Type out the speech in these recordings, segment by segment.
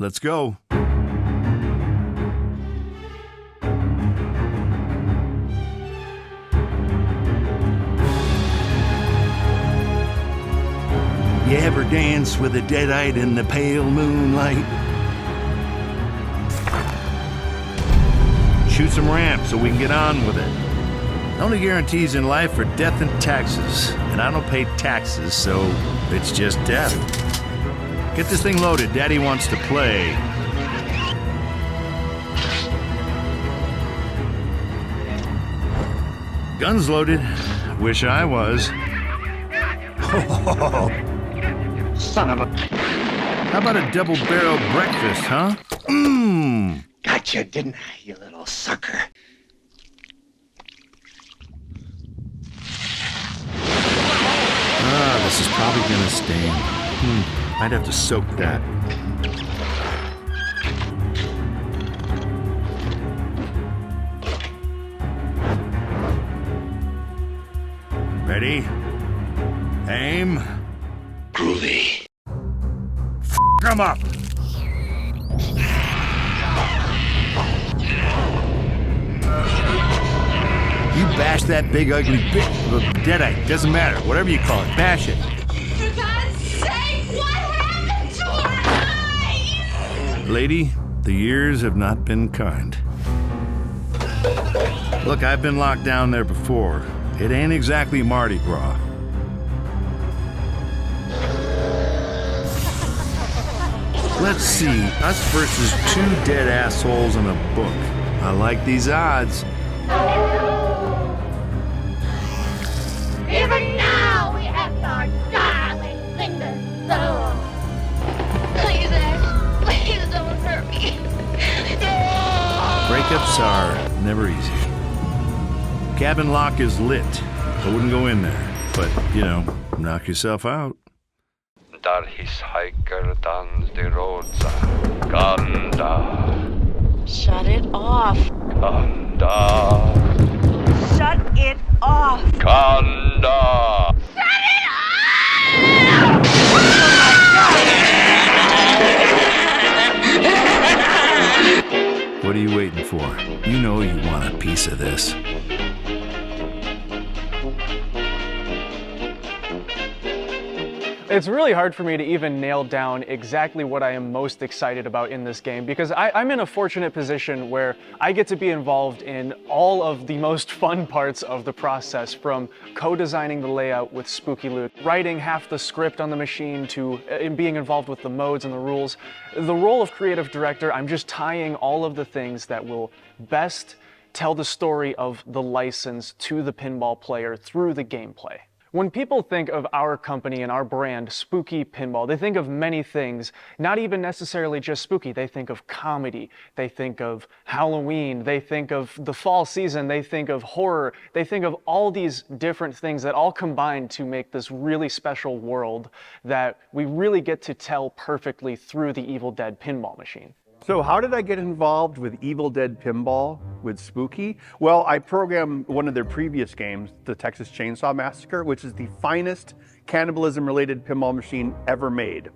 Let's go. You ever dance with a deadite in the pale moonlight? Shoot some ramps so we can get on with it. The only guarantees in life are death and taxes, and I don't pay taxes, so it's just death. Get this thing loaded, Daddy wants to play. Guns loaded. Wish I was. Oh. Son of a... How about a double-barrel breakfast, huh? Mmm. Gotcha, didn't I, you little sucker? Ah, this is probably gonna stain. Might have to soak that. Ready? Aim. Groovy. Come up! You bash that big ugly deadite. Doesn't matter. Whatever you call it. Bash it. For God's sake, what happened to our eyes? Lady, the years have not been kind. Look, I've been locked down there before. It ain't exactly Mardi Gras. Let's see, us versus two dead assholes in a book. I like these odds. Even now, we have our darling fingers so. Please, Ash, please don't hurt me. Breakups are never easy. Cabin lock is lit. I wouldn't go in there, but, you know, knock yourself out. Där hitchhiker dans de rosa. Ganda. Shut it off. Ganda. Shut it off. Ganda. What are you waiting for? You know you want a piece of this. It's really hard for me to even nail down exactly what I am most excited about in this game because I'm in a fortunate position where I get to be involved in all of the most fun parts of the process, from co-designing the layout with Spooky Luke, writing half the script on the machine, to being involved with the modes and the rules. The role of creative director, I'm just tying all of the things that will best tell the story of the license to the pinball player through the gameplay. When people think of our company and our brand, Spooky Pinball, they think of many things, not even necessarily just spooky. They think of comedy, they think of Halloween, they think of the fall season, they think of horror, they think of all these different things that all combine to make this really special world that we really get to tell perfectly through the Evil Dead Pinball machine. So how did I get involved with Evil Dead Pinball with Spooky? Well, I programmed one of their previous games, the Texas Chainsaw Massacre, which is the finest cannibalism-related pinball machine ever made.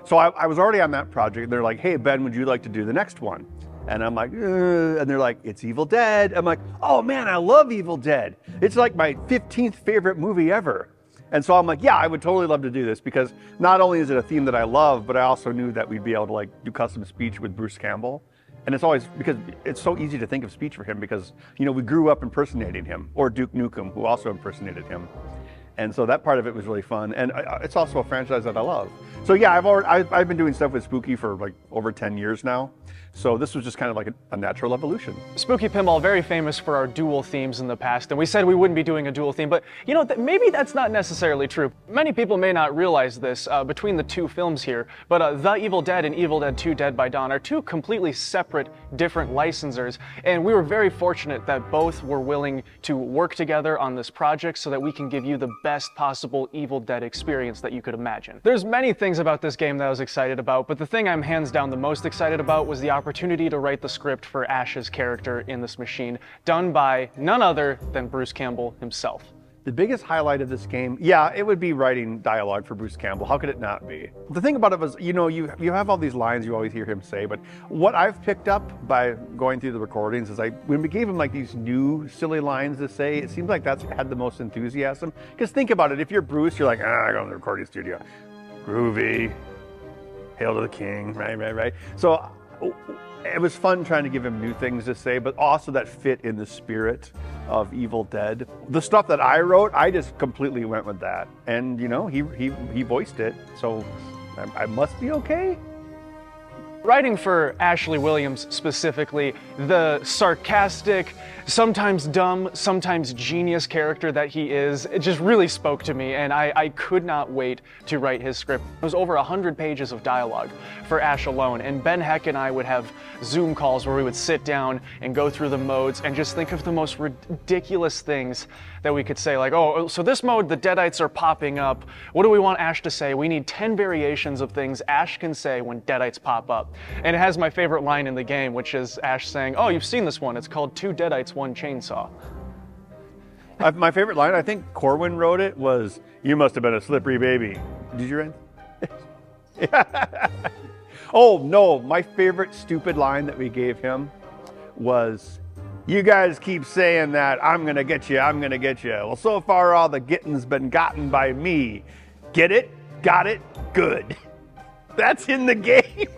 So I was already on that project. They're like, hey, Ben, would you like to do the next one? And I'm like, and they're like, it's Evil Dead. I'm like, oh man, I love Evil Dead. It's like my 15th favorite movie ever. And so I'm like, yeah, I would totally love to do this, because not only is it a theme that I love, but I also knew that we'd be able to like do custom speech with Bruce Campbell. And it's always, because it's so easy to think of speech for him, because, you know, we grew up impersonating him, or Duke Nukem, who also impersonated him. And so that part of it was really fun. And it's also a franchise that I love. So yeah, I've been doing stuff with Spooky for like over 10 years now. So this was just kind of like a natural evolution. Spooky Pinball, very famous for our dual themes in the past, and we said we wouldn't be doing a dual theme, but you know, maybe that's not necessarily true. Many people may not realize this between the two films here, but The Evil Dead and Evil Dead 2 Dead by Dawn are two completely separate, different licensors, and we were very fortunate that both were willing to work together on this project so that we can give you the best possible Evil Dead experience that you could imagine. There's many things about this game that I was excited about, but the thing I'm hands down the most excited about was the opportunity to write the script for Ash's character in this machine, done by none other than Bruce Campbell himself. The biggest highlight of this game, yeah, it would be writing dialogue for Bruce Campbell. How could it not be? The thing about it was, you know, you have all these lines you always hear him say, but what I've picked up by going through the recordings is when we gave him like these new silly lines to say, it seems like that's had the most enthusiasm. Because think about it, if you're Bruce, you're like, I go to the recording studio. Groovy, hail to the king, right. So it was fun trying to give him new things to say, but also that fit in the spirit of Evil Dead. The stuff that I wrote, I just completely went with that. And, you know, he voiced it, so I must be okay. Writing for Ashley Williams specifically, the sarcastic, sometimes dumb, sometimes genius character that he is, it just really spoke to me, and I could not wait to write his script. It was over 100 pages of dialogue for Ash alone, and Ben Heck and I would have Zoom calls where we would sit down and go through the modes and just think of the most ridiculous things that we could say, like, oh, so this mode, the Deadites are popping up. What do we want Ash to say? We need 10 variations of things Ash can say when Deadites pop up. And it has my favorite line in the game, which is Ash saying, oh, you've seen this one. It's called 2 Deadites, 1 Chainsaw. My favorite line, I think Corwin wrote it, was, you must have been a slippery baby. Did you write it? Oh, no, my favorite stupid line that we gave him was, you guys keep saying that, I'm gonna get you, I'm gonna get you. Well, so far all the getting's been gotten by me. Get it? Got it? Good. That's in the game.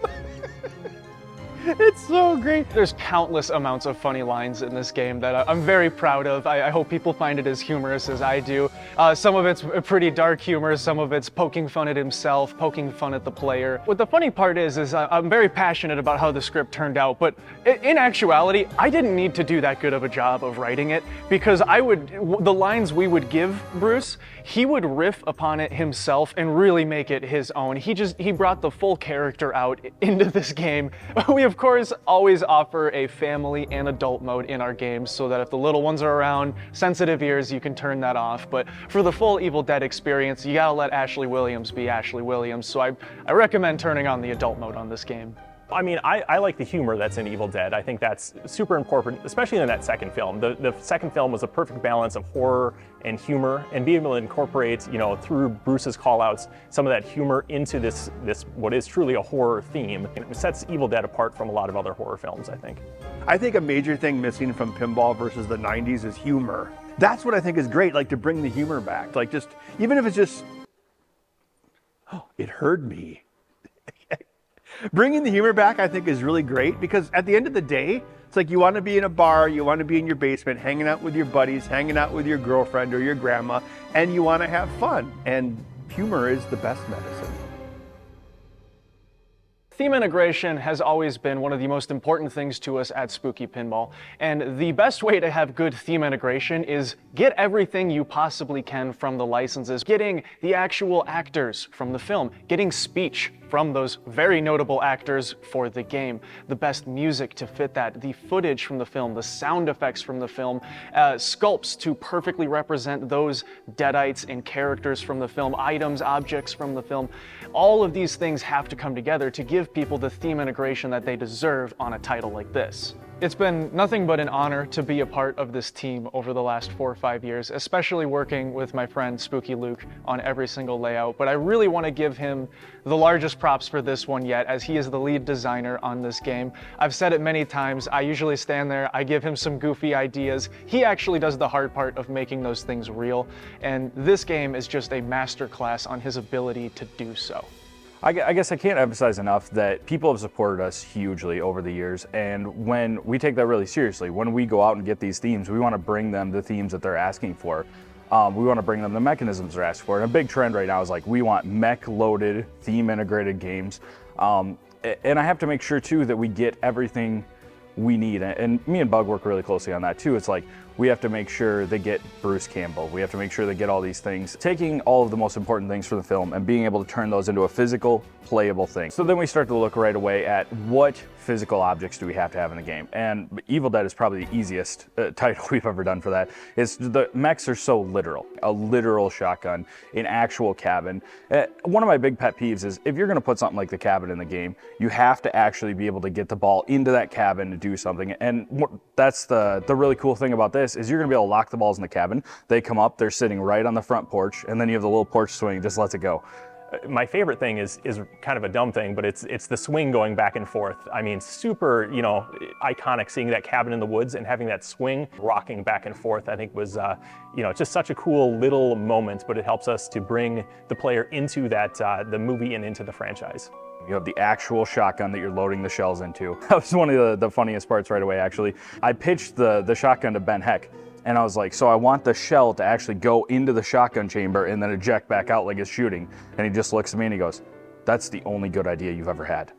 It's so great. There's countless amounts of funny lines in this game that I'm very proud of. I hope people find it as humorous as I do. Some of it's pretty dark humor, some of it's poking fun at himself, poking fun at the player. What the funny part is I'm very passionate about how the script turned out, but in actuality, I didn't need to do that good of a job of writing it, because the lines we would give Bruce, he would riff upon it himself and really make it his own. He brought the full character out into this game. We of course always offer a family and adult mode in our games so that if the little ones are around, sensitive ears, you can turn that off. But for the full Evil Dead experience, you gotta let Ashley Williams be Ashley Williams. So I recommend turning on the adult mode on this game. I mean, I like the humor that's in Evil Dead. I think that's super important, especially in that second film. The second film was a perfect balance of horror and humor, and being able to incorporate, you know, through Bruce's callouts, some of that humor into this what is truly a horror theme. It sets Evil Dead apart from a lot of other horror films, I think. I think a major thing missing from Pinball versus the 90s is humor. That's what I think is great, like to bring the humor back. Like just, even if it's just, oh, it heard me. Bringing the humor back, I think, is really great, because at the end of the day, it's like you want to be in a bar, you want to be in your basement, hanging out with your buddies, hanging out with your girlfriend or your grandma, and you want to have fun. And humor is the best medicine. Theme integration has always been one of the most important things to us at Spooky Pinball, and the best way to have good theme integration is get everything you possibly can from the licenses, getting the actual actors from the film, getting speech from those very notable actors for the game, the best music to fit that, the footage from the film, the sound effects from the film, sculpts to perfectly represent those Deadites and characters from the film, items, objects from the film. All of these things have to come together to give people the theme integration that they deserve on a title like this. It's been nothing but an honor to be a part of this team over the last 4 or 5 years, especially working with my friend Spooky Luke on every single layout, but I really want to give him the largest props for this one yet, as he is the lead designer on this game. I've said it many times, I usually stand there, I give him some goofy ideas. He actually does the hard part of making those things real, and this game is just a masterclass on his ability to do so. I guess I can't emphasize enough that people have supported us hugely over the years, and when we take that really seriously, when we go out and get these themes, we want to bring them the themes that they're asking for. We want to bring them the mechanisms they're asking for. And a big trend right now is like, we want mech-loaded, theme-integrated games. And I have to make sure too that we get everything we need. And me and Bug work really closely on that too. It's like, we have to make sure they get Bruce Campbell. We have to make sure they get all these things. Taking all of the most important things for the film and being able to turn those into a physical, playable thing. So then we start to look right away at what physical objects do we have to have in a game. And Evil Dead is probably the easiest title we've ever done for that. It's the mechs are so literal. A literal shotgun, an actual cabin. One of my big pet peeves is if you're gonna put something like the cabin in the game, you have to actually be able to get the ball into that cabin, do something. And that's the really cool thing about this is you're gonna be able to lock the balls in the cabin. They come up, they're sitting right on the front porch, and then you have the little porch swing, just lets it go. My favorite thing is kind of a dumb thing, but it's the swing going back and forth. I mean, super, iconic seeing that cabin in the woods and having that swing rocking back and forth. I think was, just such a cool little moment, but it helps us to bring the player into that, the movie and into the franchise. You have the actual shotgun that you're loading the shells into. That was one of the funniest parts right away, actually. I pitched the shotgun to Ben Heck, and I was like, so I want the shell to actually go into the shotgun chamber and then eject back out like it's shooting. And he just looks at me and he goes, that's the only good idea you've ever had.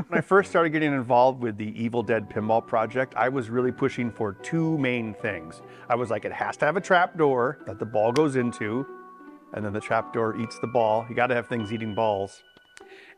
When I first started getting involved with the Evil Dead Pinball project, I was really pushing for two main things. I was like, it has to have a trap door that the ball goes into, and then the trap door eats the ball. You gotta have things eating balls.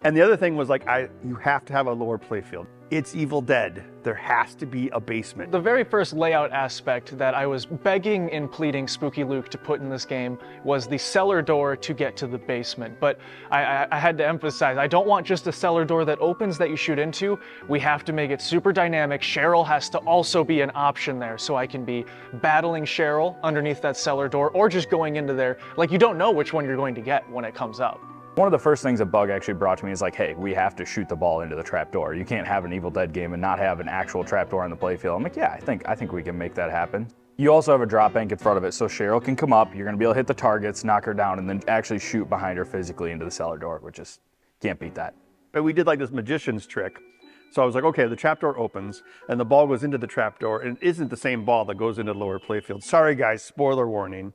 And the other thing was like, you have to have a lower playfield. It's Evil Dead. There has to be a basement. The very first layout aspect that I was begging and pleading Spooky Luke to put in this game was the cellar door to get to the basement. But I had to emphasize, I don't want just a cellar door that opens that you shoot into. We have to make it super dynamic. Cheryl has to also be an option there, so I can be battling Cheryl underneath that cellar door or just going into there. Like, you don't know which one you're going to get when it comes up. One of the first things that Bug actually brought to me is like, hey, we have to shoot the ball into the trapdoor. You can't have an Evil Dead game and not have an actual trapdoor on the playfield. I'm like, yeah, I think we can make that happen. You also have a drop bank in front of it, so Cheryl can come up, you're gonna be able to hit the targets, knock her down, and then actually shoot behind her physically into the cellar door, which is, can't beat that. But we did like this magician's trick. So I was like, okay, the trapdoor opens and the ball goes into the trapdoor, and it isn't the same ball that goes into the lower playfield. Sorry guys, spoiler warning.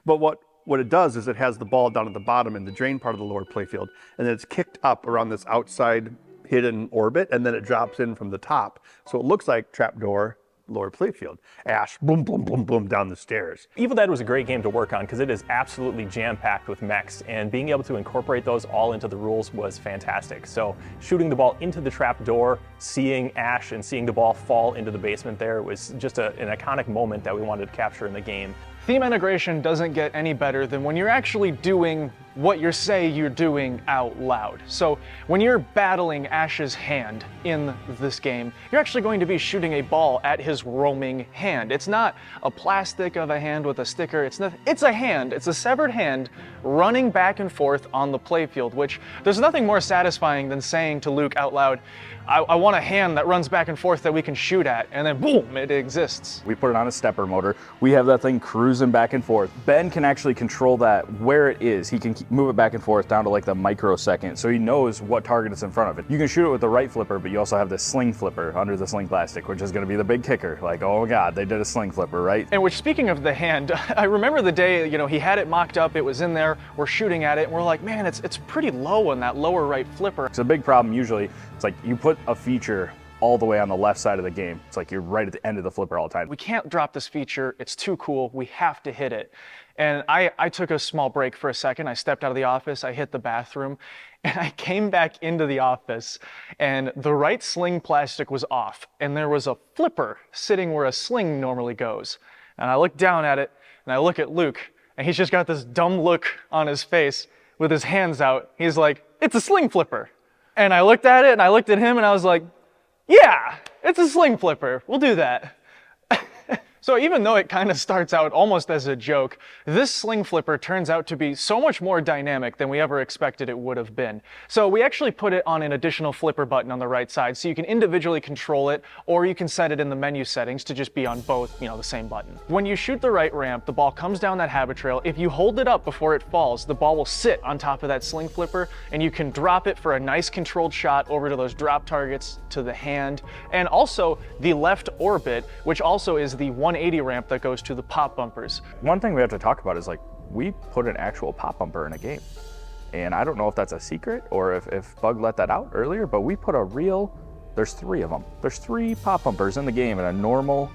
But what it does is it has the ball down at the bottom in the drain part of the lower playfield, and then it's kicked up around this outside hidden orbit, and then it drops in from the top. So it looks like trapdoor, lower playfield. Ash, boom, boom, boom, boom, down the stairs. Evil Dead was a great game to work on because it is absolutely jam-packed with mechs, and being able to incorporate those all into the rules was fantastic. So shooting the ball into the trap door, seeing Ash and seeing the ball fall into the basement there was just an iconic moment that we wanted to capture in the game. Theme integration doesn't get any better than when you're actually doing what you say you're doing out loud. So when you're battling Ash's hand in this game, you're actually going to be shooting a ball at his roaming hand. It's not a plastic of a hand with a sticker. It's a hand. It's a severed hand running back and forth on the playfield, which there's nothing more satisfying than saying to Luke out loud, I want a hand that runs back and forth that we can shoot at, and then boom, it exists. We put it on a stepper motor. We have that thing cruising back and forth. Ben can actually control that where it is. He can move it back and forth down to like the microsecond, so he knows what target is in front of it. You can shoot it with the right flipper, but you also have this sling flipper under the sling plastic, which is gonna be the big kicker. Like, oh my God, they did a sling flipper, right? And which, speaking of the hand, I remember the day, he had it mocked up, it was in there, we're shooting at it, and we're like, man, it's pretty low on that lower right flipper. It's a big problem usually. It's like you put a feature all the way on the left side of the game. It's like you're right at the end of the flipper all the time. We can't drop this feature, it's too cool, we have to hit it. And I took a small break for a second, I stepped out of the office, I hit the bathroom, and I came back into the office, and the right sling plastic was off, and there was a flipper sitting where a sling normally goes. And I look down at it, and I look at Luke, and he's just got this dumb look on his face with his hands out. He's like, it's a sling flipper. And I looked at it, and I looked at him, and I was like, yeah, it's a sling flipper. We'll do that. So even though it kind of starts out almost as a joke, this sling flipper turns out to be so much more dynamic than we ever expected it would have been. So we actually put it on an additional flipper button on the right side, so you can individually control it, or you can set it in the menu settings to just be on both, the same button. When you shoot the right ramp, the ball comes down that habit trail. If you hold it up before it falls, the ball will sit on top of that sling flipper, and you can drop it for a nice controlled shot over to those drop targets, to the hand, and also the left orbit, which also is the 180 ramp that goes to the pop bumpers. One thing we have to talk about is like, we put an actual pop bumper in a game. And I don't know if that's a secret or if Bug let that out earlier, but we put there's 3 of them. There's 3 pop bumpers in the game in a normal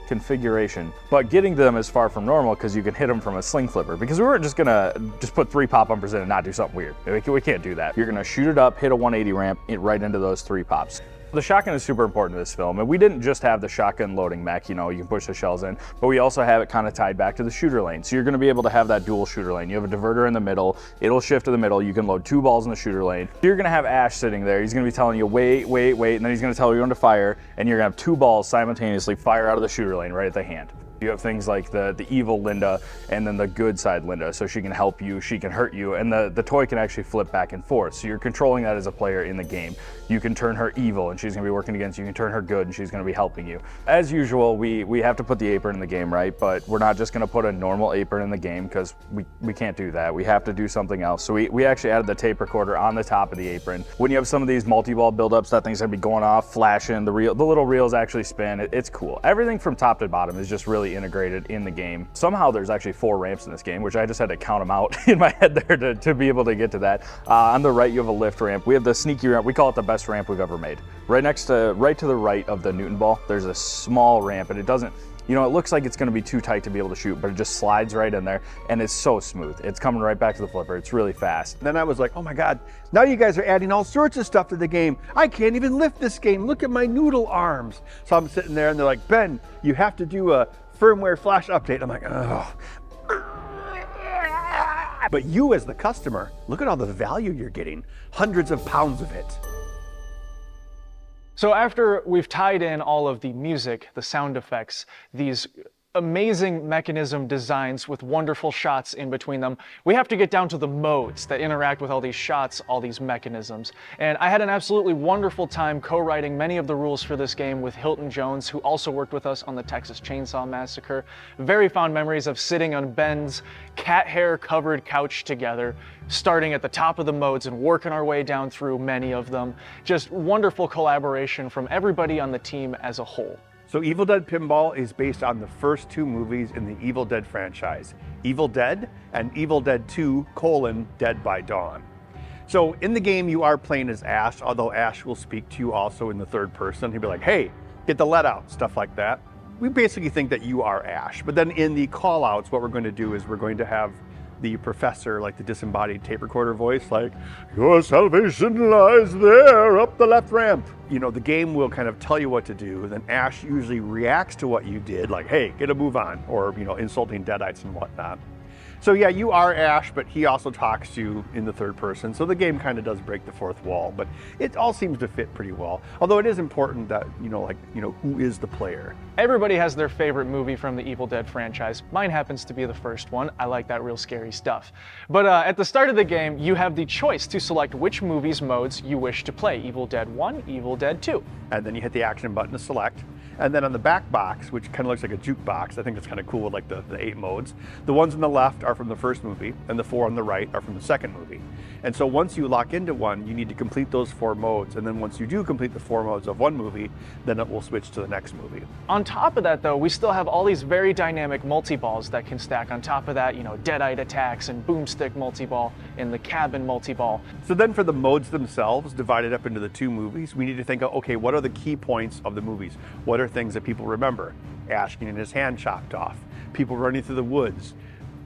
configuration, but getting them is far from normal because you can hit them from a sling flipper, because we weren't just gonna put 3 pop bumpers in and not do something weird. We can't do that. You're gonna shoot it up, hit a 180 ramp right into those 3 pops. The shotgun is super important to this film, and we didn't just have the shotgun loading mech, you know, you can push the shells in, but we also have it kind of tied back to the shooter lane. So you're going to be able to have that dual shooter lane. You have a diverter in the middle, it'll shift to the middle, you can load 2 balls in the shooter lane. You're going to have Ash sitting there, he's going to be telling you wait, wait, wait, and then he's going to tell you when to fire, and you're going to have 2 balls simultaneously fire out of the shooter lane right at the hand. You have things like the evil Linda and then the good side Linda, so she can help you, she can hurt you, and the toy can actually flip back and forth. So you're controlling that as a player in the game. You can turn her evil and she's gonna be working against you. You can turn her good and she's gonna be helping you. As usual, we have to put the apron in the game, right? But we're not just gonna put a normal apron in the game because we can't do that. We have to do something else. So we actually added the tape recorder on the top of the apron. When you have some of these multi-ball buildups, that thing's gonna be going off, flashing, the little reels actually spin. It's cool. Everything from top to bottom is just really integrated in the game. Somehow there's actually 4 ramps in this game, which I just had to count them out in my head there to be able to get to that. On the right, you have a lift ramp. We have the sneaky ramp. We call it the best ramp we've ever made. Right to the right of the Newton ball, there's a small ramp, and it doesn't, you know, it looks like it's going to be too tight to be able to shoot, but it just slides right in there, and it's so smooth. It's coming right back to the flipper. It's really fast. Then I was like, oh my God, now you guys are adding all sorts of stuff to the game. I can't even lift this game. Look at my noodle arms. So I'm sitting there and they're like, Ben, you have to do a firmware flash update. I'm like, oh. But you as the customer, look at all the value you're getting. Hundreds of pounds of it. So after we've tied in all of the music, the sound effects, these amazing mechanism designs with wonderful shots in between them, we have to get down to the modes that interact with all these shots, all these mechanisms. And I had an absolutely wonderful time co-writing many of the rules for this game with Hilton Jones, who also worked with us on the Texas Chainsaw Massacre. Very fond memories of sitting on Ben's cat hair covered couch together, starting at the top of the modes and working our way down through many of them. Just wonderful collaboration from everybody on the team as a whole. So Evil Dead Pinball is based on the first 2 movies in the Evil Dead franchise, Evil Dead and Evil Dead 2, Dead by Dawn. So in the game you are playing as Ash, although Ash will speak to you also in the 3rd person. He'll be like, hey, get the lead out, stuff like that. We basically think that you are Ash, but then in the call outs, what we're going to do is we're going to have the professor, like the disembodied tape recorder voice, like, your salvation lies there, up the left ramp. You know, the game will kind of tell you what to do, then Ash usually reacts to what you did, like, hey, get a move on, or, you know, insulting deadites and whatnot. So yeah, you are Ash, but he also talks to you in the 3rd person, so the game kind of does break the 4th wall, but it all seems to fit pretty well. Although it is important that, who is the player? Everybody has their favorite movie from the Evil Dead franchise. Mine happens to be the first one. I like that real scary stuff. But at the start of the game, you have the choice to select which movie's modes you wish to play. Evil Dead 1, Evil Dead 2. And then you hit the action button to select. And then on the back box, which kind of looks like a jukebox, I think it's kind of cool with like the 8 modes. The ones on the left are from the first movie, and the 4 on the right are from the second movie. And so once you lock into one, you need to complete those 4 modes. And then once you do complete the 4 modes of one movie, then it will switch to the next movie. On top of that though, we still have all these very dynamic multi-balls that can stack on top of that, deadite attacks and boomstick multi-ball and the cabin multi-ball. So then for the modes themselves, divided up into the 2 movies, we need to think, okay, what are the key points of the movies? What are things that people remember? Ash getting his hand chopped off, people running through the woods,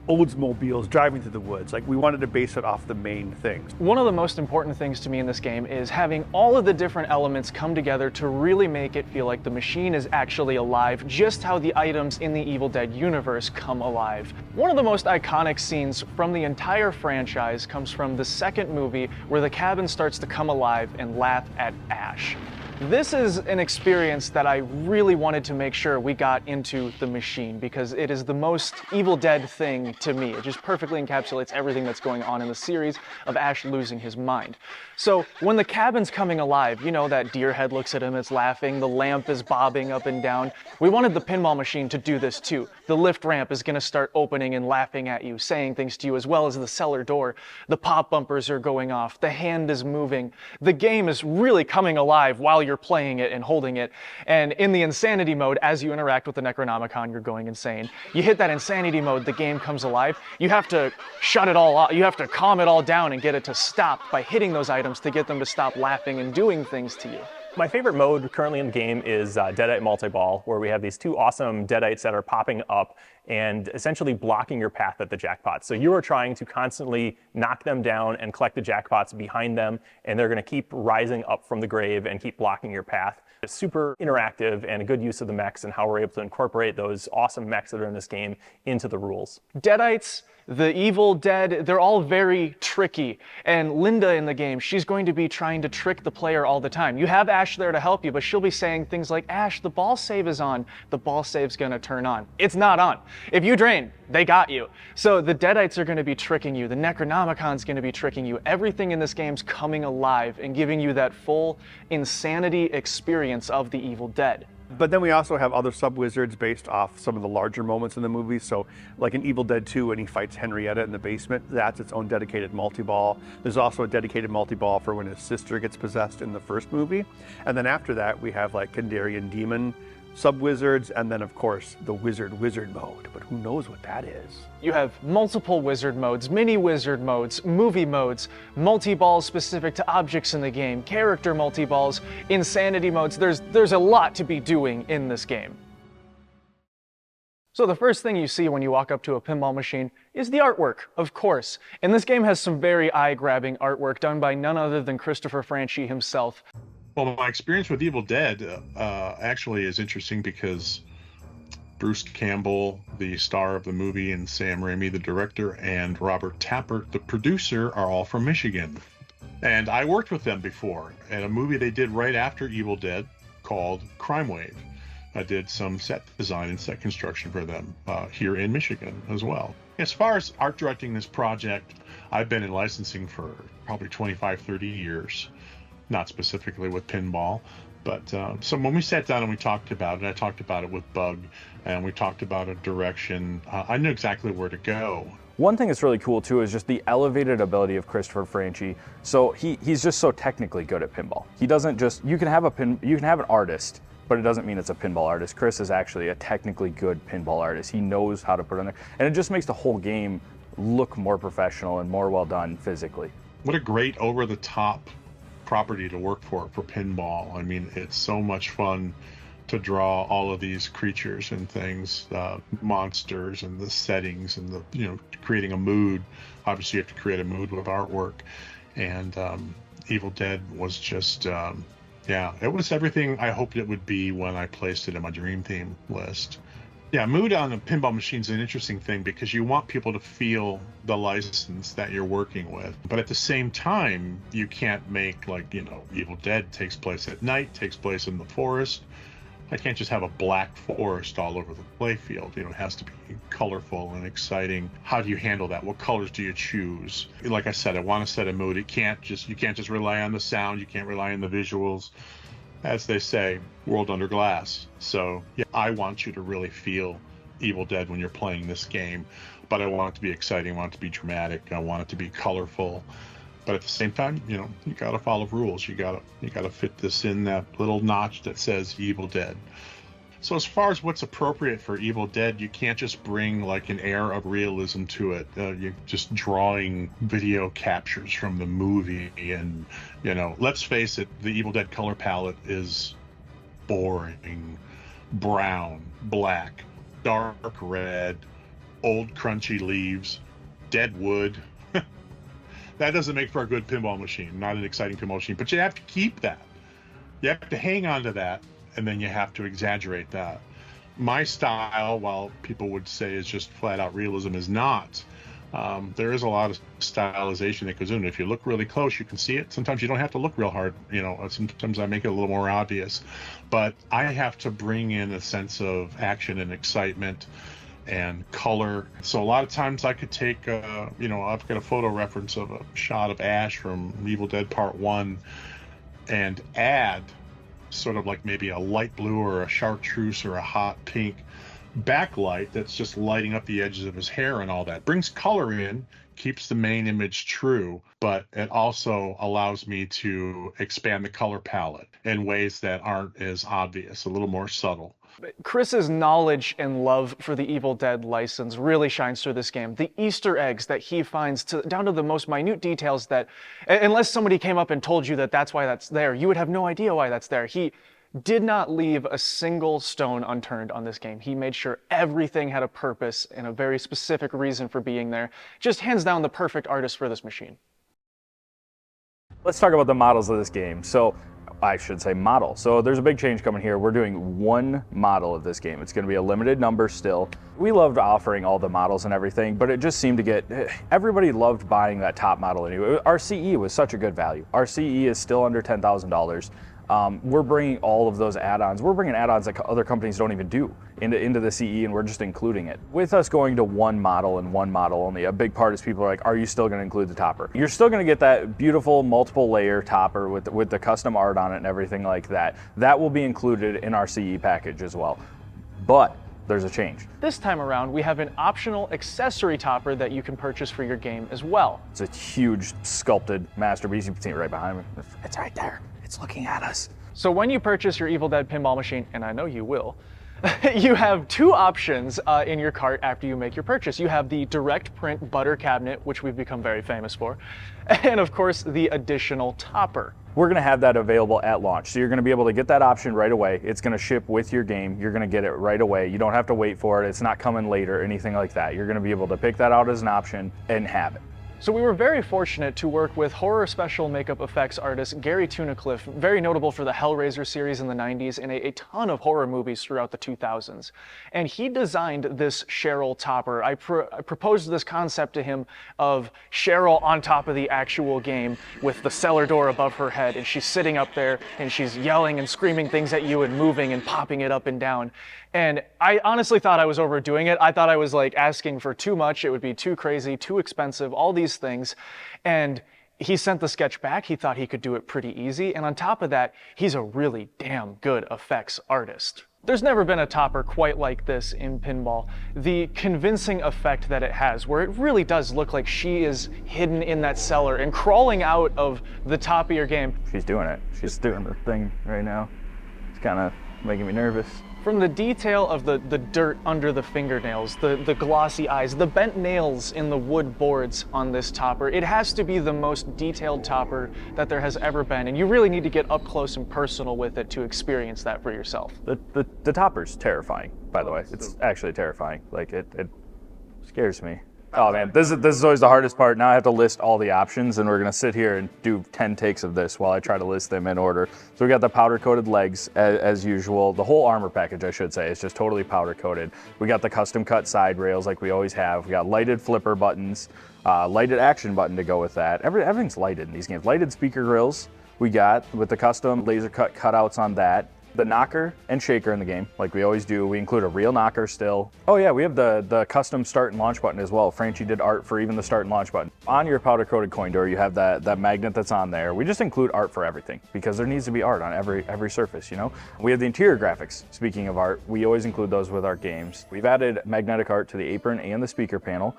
Oldsmobiles driving through the woods. Like, we wanted to base it off the main things. One of the most important things to me in this game is having all of the different elements come together to really make it feel like the machine is actually alive, just how the items in the Evil Dead universe come alive. One of the most iconic scenes from the entire franchise comes from the second movie, where the cabin starts to come alive and laugh at Ash. This is an experience that I really wanted to make sure we got into the machine, because it is the most Evil Dead thing to me. It just perfectly encapsulates everything that's going on in the series of Ash losing his mind. So when the cabin's coming alive, that deer head looks at him, it's laughing, the lamp is bobbing up and down. We wanted the pinball machine to do this too. The lift ramp is gonna start opening and laughing at you, saying things to you, as well as the cellar door. The pop bumpers are going off, the hand is moving. The game is really coming alive while you're playing it and holding it. And in the insanity mode, as you interact with the Necronomicon, you're going insane. You hit that insanity mode, the game comes alive. You have to shut it all off. You have to calm it all down and get it to stop by hitting those items to get them to stop laughing and doing things to you. My favorite mode currently in the game is Deadite Multi-Ball, where we have these two awesome Deadites that are popping up and essentially blocking your path at the jackpots. So you are trying to constantly knock them down and collect the jackpots behind them, and they're going to keep rising up from the grave and keep blocking your path. It's super interactive and a good use of the mechs and how we're able to incorporate those awesome mechs that are in this game into the rules. Deadites, the Evil Dead, they're all very tricky. And Linda in the game, she's going to be trying to trick the player all the time. You have Ash there to help you, but she'll be saying things like, Ash, the ball save is on. The ball save's gonna turn on. It's not on. If you drain, they got you. So the Deadites are gonna be tricking you. The Necronomicon's gonna be tricking you. Everything in this game's coming alive and giving you that full insanity experience of the Evil Dead. But then we also have other sub-wizards based off some of the larger moments in the movie. So like in Evil Dead 2 when he fights Henrietta in the basement, that's its own dedicated multi-ball. There's also a dedicated multi-ball for when his sister gets possessed in the first movie. And then after that we have like Kandarian Demon sub-wizards, and then of course the wizard mode, but who knows what that is. You have multiple wizard modes, mini wizard modes, movie modes, multi-balls specific to objects in the game, character multi-balls, insanity modes. There's a lot to be doing in this game. So the first thing you see when you walk up to a pinball machine is the artwork, of course. And this game has some very eye-grabbing artwork done by none other than Christopher Franchi himself. Well, my experience with Evil Dead actually is interesting because Bruce Campbell, the star of the movie, and Sam Raimi, the director, and Robert Tappert, the producer, are all from Michigan. And I worked with them before in a movie they did right after Evil Dead called Crime Wave. I did some set design and set construction for them here in Michigan as well. As far as art directing this project, I've been in licensing for probably 25, 30 years. Not specifically with pinball, but so when we sat down and we talked about it, I talked about it with Bug, and we talked about a direction. I knew exactly where to go. One thing that's really cool too is just the elevated ability of Christopher Franchi. So he's just so technically good at pinball. He doesn't just, you can have an artist, but it doesn't mean it's a pinball artist. Chris is actually a technically good pinball artist. He knows how to put it in there, and it just makes the whole game look more professional and more well done physically. What a great over-the-top property to work for pinball. I mean, it's so much fun to draw all of these creatures and things, monsters, and the settings, and the creating a mood. Obviously, you have to create a mood with artwork, and Evil Dead was just it was everything I hoped it would be when I placed it in my dream theme list. Yeah, mood on a pinball machine is an interesting thing because you want people to feel the license that you're working with. But at the same time, you can't make, like, Evil Dead takes place at night, takes place in the forest. I can't just have a black forest all over the playfield. It has to be colorful and exciting. How do you handle that? What colors do you choose? Like I said, I want to set a mood. You can't just rely on the sound. You can't rely on the visuals. As they say, world under glass. So yeah, I want you to really feel Evil Dead when you're playing this game, but I want it to be exciting, I want it to be dramatic, I want it to be colorful. But at the same time, you gotta follow rules. You gotta fit this in that little notch that says Evil Dead. So as far as what's appropriate for Evil Dead, you can't just bring like an air of realism to it. You're just drawing video captures from the movie, and let's face it, the Evil Dead color palette is boring, brown, black, dark red, old crunchy leaves, dead wood. That doesn't make for a good pinball machine, not an exciting pinball machine, but you have to keep that. You have to hang on to that, and then you have to exaggerate that. My style, while people would say is just flat out realism, is not. There is a lot of stylization that goes in. If you look really close, you can see it. Sometimes you don't have to look real hard. Sometimes I make it a little more obvious. But I have to bring in a sense of action and excitement and color. So a lot of times I could take, I've got a photo reference of a shot of Ash from Evil Dead Part 1 and add sort of like maybe a light blue or a chartreuse or a hot pink backlight that's just lighting up the edges of his hair and all that. Brings color in, keeps the main image true, but it also allows me to expand the color palette in ways that aren't as obvious, a little more subtle. Chris's knowledge and love for the Evil Dead license really shines through this game. The Easter eggs that he finds down to the most minute details that, unless somebody came up and told you that that's why that's there, you would have no idea why that's there. He did not leave a single stone unturned on this game. He made sure everything had a purpose and a very specific reason for being there. Just hands down the perfect artist for this machine. Let's talk about the models of this game. So I should say model. So there's a big change coming here. We're doing one model of this game. It's going to be a limited number still. We loved offering all the models and everything, but it just seemed to get, everybody loved buying that top model anyway. Our CE was such a good value. Our CE is still under $10,000. We're bringing all of those add-ons. We're bringing add-ons that other companies don't even do into the CE, and we're just including it. With us going to one model and one model only, a big part is people are like, are you still going to include the topper? You're still going to get that beautiful multiple layer topper with the custom art on it and everything like that. That will be included in our CE package as well. But there's a change. This time around, we have an optional accessory topper that you can purchase for your game as well. It's a huge sculpted masterpiece. You can see it right behind me. It's right there. It's looking at us. So when you purchase your Evil Dead Pinball machine, and I know you will, you have two options in your cart after you make your purchase. You have the direct print butter cabinet, which we've become very famous for, and of course the additional topper. We're going to have that available at launch. So you're going to be able to get that option right away. It's going to ship with your game. You're going to get it right away. You don't have to wait for it. It's not coming later or anything like that. You're going to be able to pick that out as an option and have it. So we were very fortunate to work with horror special makeup effects artist Gary Tunnicliffe, very notable for the Hellraiser series in the 90s and a ton of horror movies throughout the 2000s. And he designed this Cheryl topper. I proposed this concept to him of Cheryl on top of the actual game with the cellar door above her head, and she's sitting up there and she's yelling and screaming things at you and moving and popping it up and down. And I honestly thought I was overdoing it. I thought I was like asking for too much. It would be too crazy, too expensive, all these things. And he sent the sketch back. He thought he could do it pretty easy. And on top of that, he's a really damn good effects artist. There's never been a topper quite like this in pinball. The convincing effect that it has, where it really does look like she is hidden in that cellar and crawling out of the top of your game. She's doing it. She's doing the thing right now. It's kind of making me nervous. From the detail of the dirt under the fingernails, the glossy eyes, the bent nails in the wood boards on this topper, it has to be the most detailed topper that there has ever been, and you really need to get up close and personal with it to experience that for yourself. The topper's terrifying, by the way. It's actually terrifying. Like, it scares me. Oh man, this is always the hardest part. Now I have to list all the options, and we're gonna sit here and do 10 takes of this while I try to list them in order. So we got the powder coated legs as usual. The whole armor package, I should say, is just totally powder coated. We got the custom cut side rails like we always have. We got lighted flipper buttons, lighted action button to go with that. Everything's lighted in these games. Lighted speaker grills we got with the custom laser cut cutouts on that. The knocker and shaker in the game, like we always do. We include a real knocker still. Oh yeah, we have the custom start and launch button as well. Franchi did art for even the start and launch button. On your powder coated coin door, you have that magnet that's on there. We just include art for everything because there needs to be art on every surface, you know? We have the interior graphics. Speaking of art, we always include those with our games. We've added magnetic art to the apron and the speaker panel.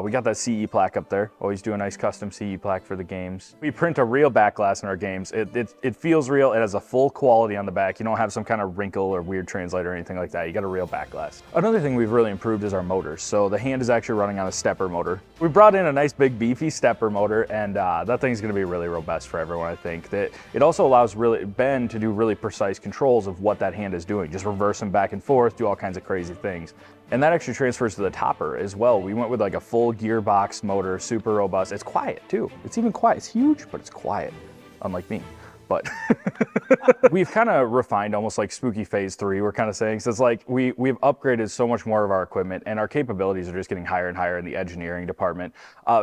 We got that CE plaque up there. Always do a nice custom CE plaque for the games. We print a real back glass in our games. It feels real. It has a full quality on the back. You don't have some kind of wrinkle or weird translator or anything like that. You got a real back glass. Another thing we've really improved is our motors. So the hand is actually running on a stepper motor. We brought in a nice big beefy stepper motor, and that thing's gonna be really robust for everyone, I think. That it also allows Ben to do really precise controls of what that hand is doing. Just reverse them back and forth, do all kinds of crazy things. And that actually transfers to the topper as well. We went with like a full gearbox motor, super robust. It's quiet too. It's even quiet. It's huge, but it's quiet, unlike me. But we've kind of refined almost like Spooky Phase 3, we're kind of saying. So it's like we've upgraded so much more of our equipment, and our capabilities are just getting higher and higher in the engineering department.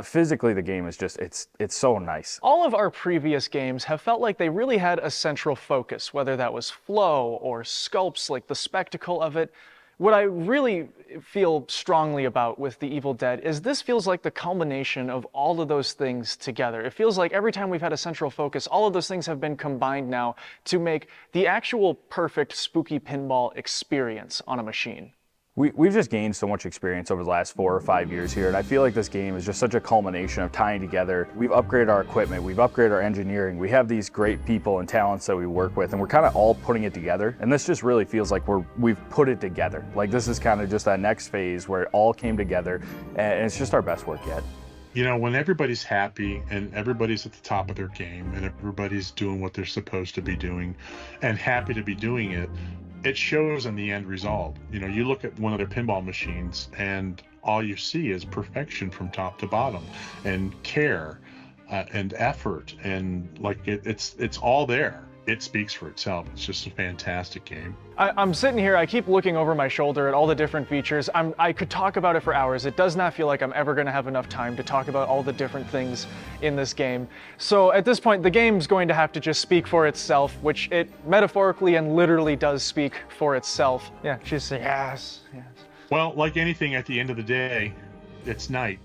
Physically, the game is just, it's so nice. All of our previous games have felt like they really had a central focus, whether that was flow or sculpts, like the spectacle of it. What I really feel strongly about with the Evil Dead is this feels like the culmination of all of those things together. It feels like every time we've had a central focus, all of those things have been combined now to make the actual perfect spooky pinball experience on a machine. We've just gained so much experience over the last 4 or 5 years here, and I feel like this game is just such a culmination of tying together. We've upgraded our equipment, we've upgraded our engineering, we have these great people and talents that we work with, and we're kind of all putting it together. And this just really feels like we've put it together. Like this is kind of just that next phase where it all came together, and it's just our best work yet. You know, when everybody's happy and everybody's at the top of their game and everybody's doing what they're supposed to be doing and happy to be doing it, it shows in the end result. You know, you look at one of their pinball machines and all you see is perfection from top to bottom, and care and effort, and like it's all there. It speaks for itself. It's just a fantastic game. I'm sitting here, I keep looking over my shoulder at all the different features. I could talk about it for hours. It does not feel like I'm ever gonna have enough time to talk about all the different things in this game. So at this point, the game's going to have to just speak for itself, which it metaphorically and literally does speak for itself. Yeah, she's saying yes, yes. Well, like anything, at the end of the day, it's night.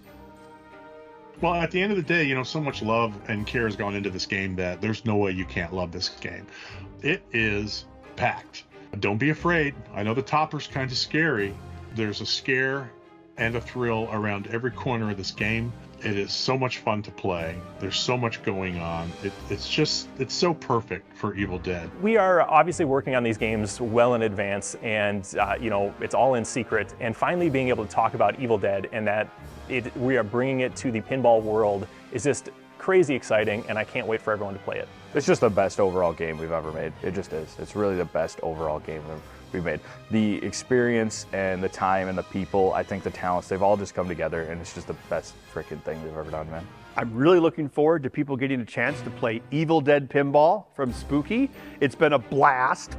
Well, at the end of the day, you know, so much love and care has gone into this game that there's no way you can't love this game. It is packed. Don't be afraid. I know the topper's kind of scary. There's a scare and a thrill around every corner of this game. It is so much fun to play. There's so much going on. It's so perfect for Evil Dead. We are obviously working on these games well in advance, and you know, it's all in secret. And finally being able to talk about Evil Dead and that we are bringing it to the pinball world is just crazy exciting, and I can't wait for everyone to play it. It's just the best overall game we've ever made. It just is. It's really the best overall game we've made. The experience and the time and the people, I think the talents, they've all just come together, and it's just the best freaking thing we've ever done, man. I'm really looking forward to people getting a chance to play Evil Dead Pinball from Spooky. It's been a blast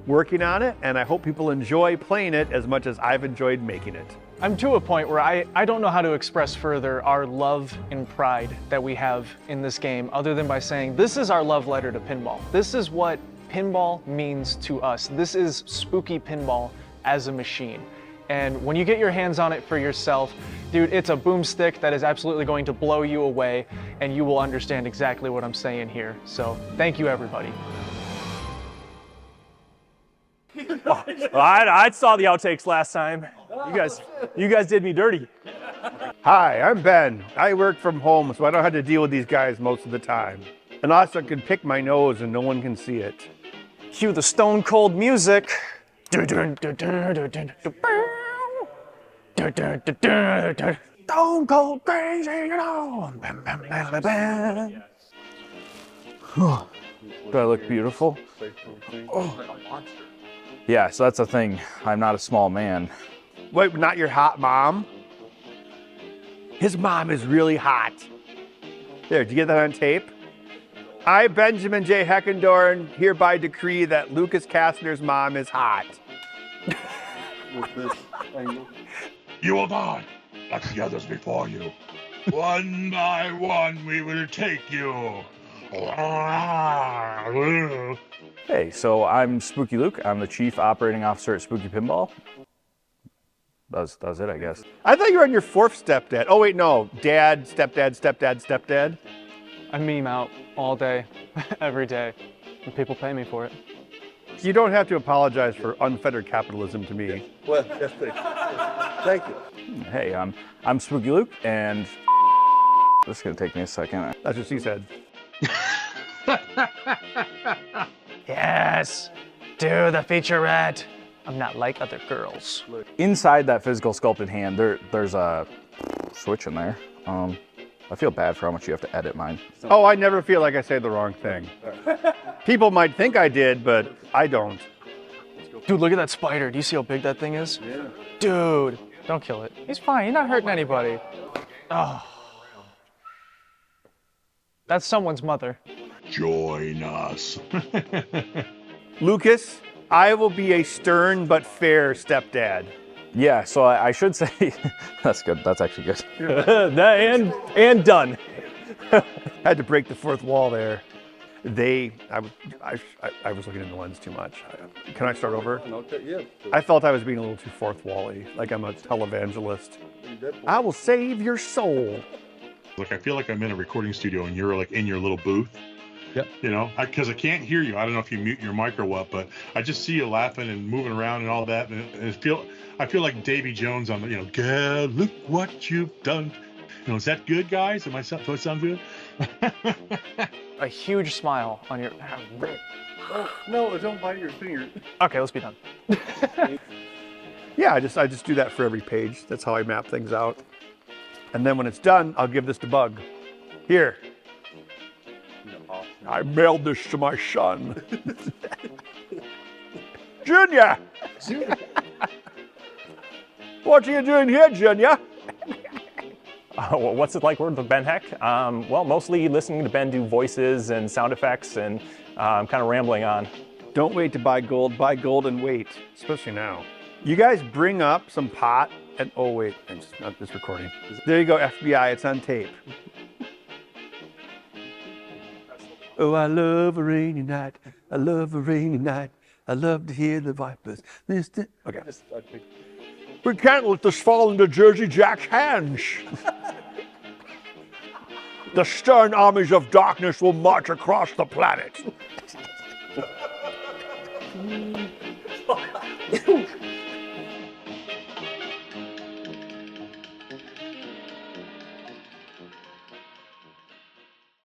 working on it, and I hope people enjoy playing it as much as I've enjoyed making it. I'm to a point where I don't know how to express further our love and pride that we have in this game, other than by saying this is our love letter to pinball. This is what pinball means to us. This is Spooky Pinball as a machine. And when you get your hands on it for yourself, dude, it's a boomstick that is absolutely going to blow you away, and you will understand exactly what I'm saying here. So thank you, everybody. I saw the outtakes last time. You guys did me dirty. Hi, I'm Ben. I work from home, so I don't have to deal with these guys most of the time. And also I can pick my nose and no one can see it. Cue the stone cold music. Stone cold crazy, you know. Do I look beautiful? Oh. Yeah, so that's the thing. I'm not a small man. Wait, not your hot mom? His mom is really hot. There, did you get that on tape? I, Benjamin J. Heckendorn, hereby decree that Lucas Kastner's mom is hot. You will die like the others before you. One by one, we will take you. Hey, so I'm Spooky Luke. I'm the Chief Operating Officer at Spooky Pinball. That was it, I guess. I thought you were on your fourth stepdad. Oh wait, no. Dad, stepdad, stepdad, stepdad. I meme out all day, every day, and people pay me for it. You don't have to apologize for unfettered capitalism to me. Well, that's pretty. Thank you. Hey, I'm Spooky Luke, and this is gonna take me a second. That's what she said. Yes, do the featurette. I'm not like other girls. Inside that physical sculpted hand, there's a switch in there. I feel bad for how much you have to edit mine. Oh, I never feel like I say the wrong thing. People might think I did, but I don't. Dude, look at that spider. Do you see how big that thing is? Yeah. Dude, don't kill it. He's fine. He's not hurting anybody. Oh. That's someone's mother. Join us. Lucas, I will be a stern but fair stepdad. Yeah, so I should say, that's good. That's actually good. and done. Had to break the fourth wall there. I was looking in the lens too much. Can I start over? Okay, yeah. I felt I was being a little too fourth wall-y, like I'm a televangelist. I will save your soul. Look, I feel like I'm in a recording studio and you're like in your little booth. Yep. You know, because I can't hear you. I don't know if you mute your mic or what, but I just see you laughing and moving around and all that, and I feel like Davy Jones on the, you know, girl, look what you've done. You know, is that good, guys? Do I sound good? A huge smile on your. Oh, no, don't bite your finger. Okay, let's be done. Yeah, I just do that for every page. That's how I map things out. And then when it's done, I'll give this to Bug. Here. I mailed this to my son. Junior! What are you doing here, Junior? Well, what's it like working with Ben Heck? Well, mostly listening to Ben do voices and sound effects, and I'm kind of rambling on. Don't wait to buy gold and wait, especially now. You guys bring up some pot and, oh wait, I'm just not this recording. There you go, FBI, it's on tape. Oh, I love a rainy night. I love a rainy night. I love to hear the vipers. Okay. We can't let this fall into Jersey Jack's hands. The stern armies of darkness will march across the planet.